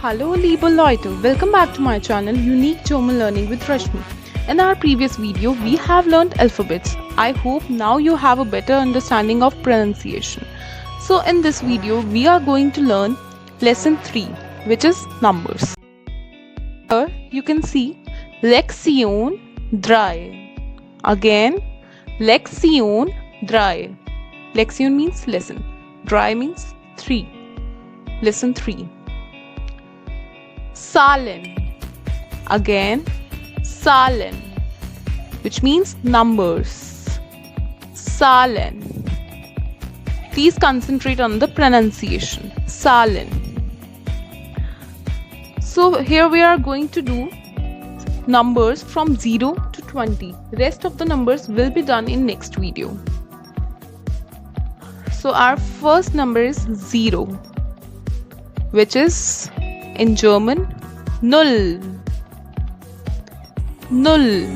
Hallo liebe Leute, welcome back to my channel Unique German Learning with Rashmi. In our previous video, we have learned alphabets. I hope now you have a better understanding of pronunciation. So in this video, we are going to learn lesson 3, which is numbers. Here you can see Lektion 3. Again, Lektion 3. Lektion means lesson. 3 means 3. Lesson 3. Zahlen. Again, Zahlen, which means numbers. Zahlen. Please concentrate on the pronunciation. Zahlen. So here we are going to do numbers from 0 to 20. Rest of the numbers will be done in next video. So our first number is 0, which is in German Null. Null.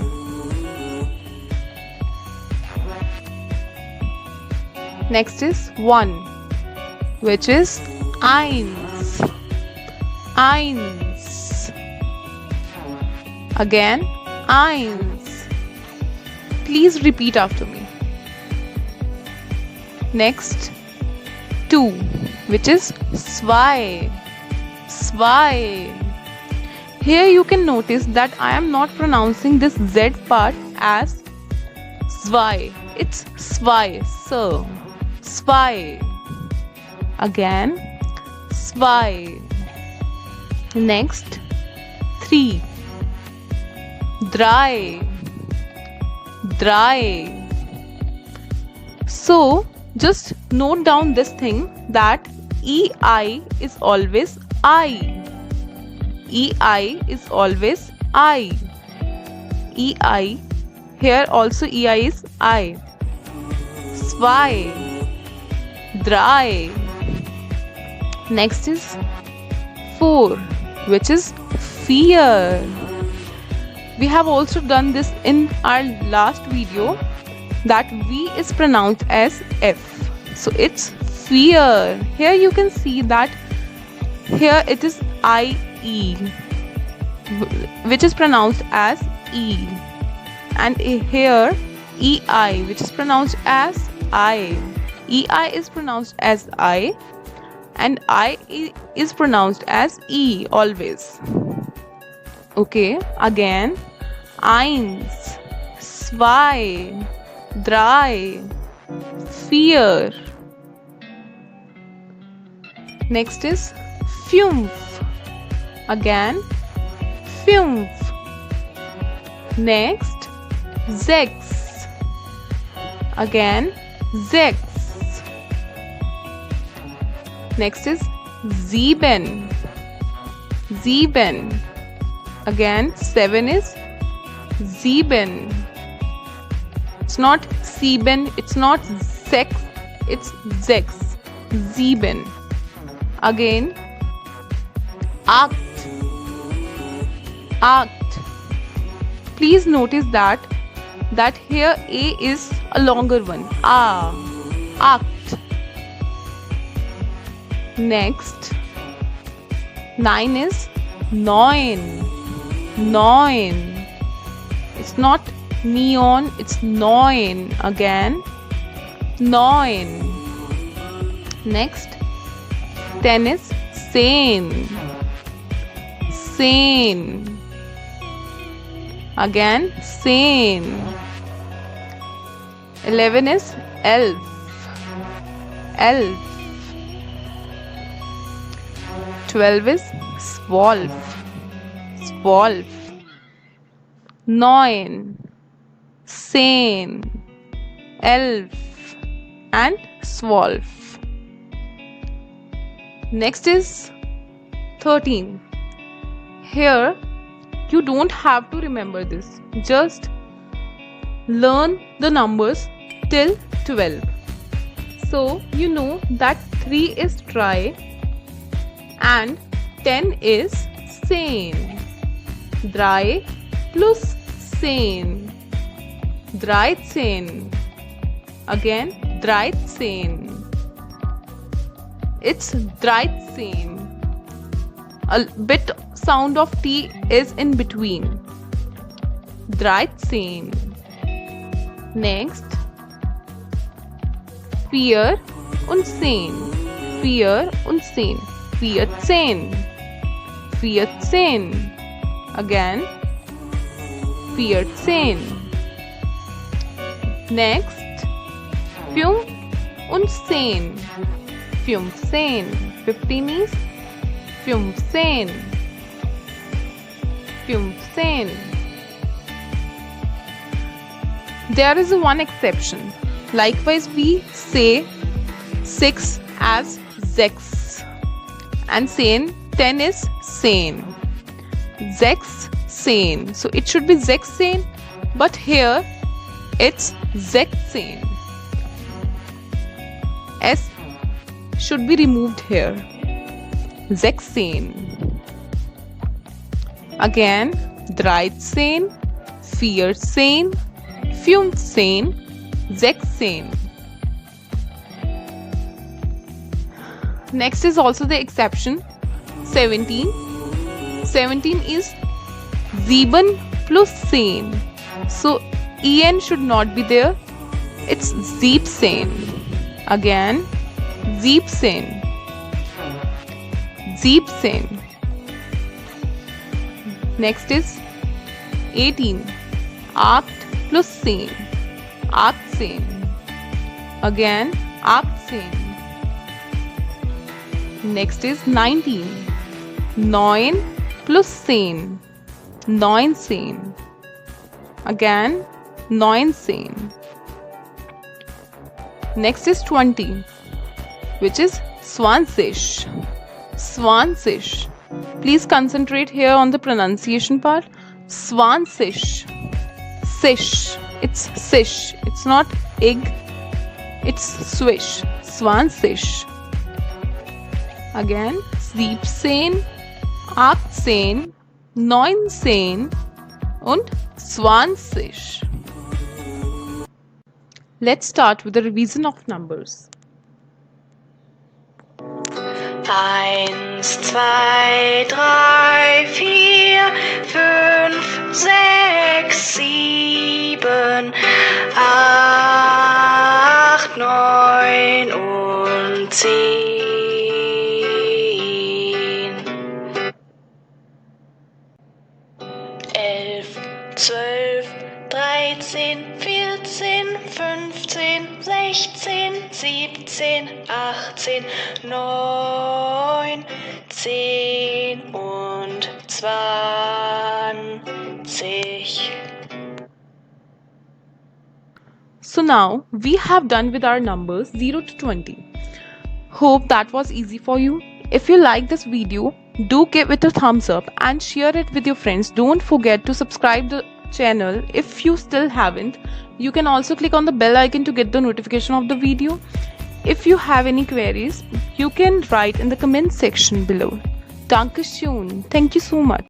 Next is 1, which is Eins. Eins. Again, Eins. Please repeat after me. Next, 2, which is Zwei. Zwei. Here you can notice that I am not pronouncing this Z part as Zwei. It's Zwei. So, Zwei. Again, Zwei. Next, 3. Drei. Drei. So, just note down this thing that EI is always I. EI is always I. EI. Here also EI is I. Zwei. Drei. Next is 4, which is Vier. We have also done this in our last video that V is pronounced as F. So it's Vier. Here you can see that here it is IE, which is pronounced as E, and here EI, which is pronounced as I. EI is pronounced as I, and I is pronounced as E always. Okay, again, Eins, Zwei, Drei, Vier. Next is Fünf. Again, Fünf. Next, Sechs. Again, Sechs. Next is Sieben. Sieben. Again, 7 is Sieben. It's not Sieben, it's not Sechs, it's Sechs. Sieben. Again, Acht. Acht. Please notice that here A is a longer one. Acht. Next, 9 is Neun. Neun. It's not neon, it's neun. Again, neun. Next, 10 is Zehn. Zehn. Again, Zehn. 11 is Elf. Elf. 12 is Zwölf. Zwölf. 9, 10, 11 and 12. Next is 13. Here you don't have to remember this. Just learn the numbers till 12. So you know that 3 is Drei and 10 is Zehn. Drei plus Zehn. 13. Again, 13. It's 13. a bit sound of T is in between. 13. Next, 4 und 10. 4 und 10. 14. 14. Again, 14. Next, 5 und 10. 15. 15 is 15. 15. There is one exception. Likewise, we say 6 as 6 and 10 is 10. 16. So it should be 16, but here it's 16. S should be removed here. 16. Again, 13, 14, 15, 16. Next is also the exception. 17. 17 is 7 plus 10. So en should not be there. It's 17. Again, 17. 17. Next is 18. 8 plus 10. 18. Again, 18. Next is 19. 9 plus 10. 19. Again, 19. Next is 20, which is 20. 20. Please concentrate here on the pronunciation part. 20. Sish. It's sish. It's not egg. It's swish. 20. Again, 17, 18, 19 und 20. Let's start with the revision of numbers. 1, 2, 3, 4, 5, 6, 7, 8, 9 und 10. 11, 12, 13, 14, 15, 16, 17, 18, 9, 10 und 20. So now we have done with our numbers 0 to 20. Hope that was easy for you. If you like this video, do give it a thumbs up and share it with your friends. Don't forget to subscribe the channel if you still haven't. You can also click on the bell icon to get the notification of the video. If you have any queries, you can write in the comment section below. Dankeschön. Thank you so much.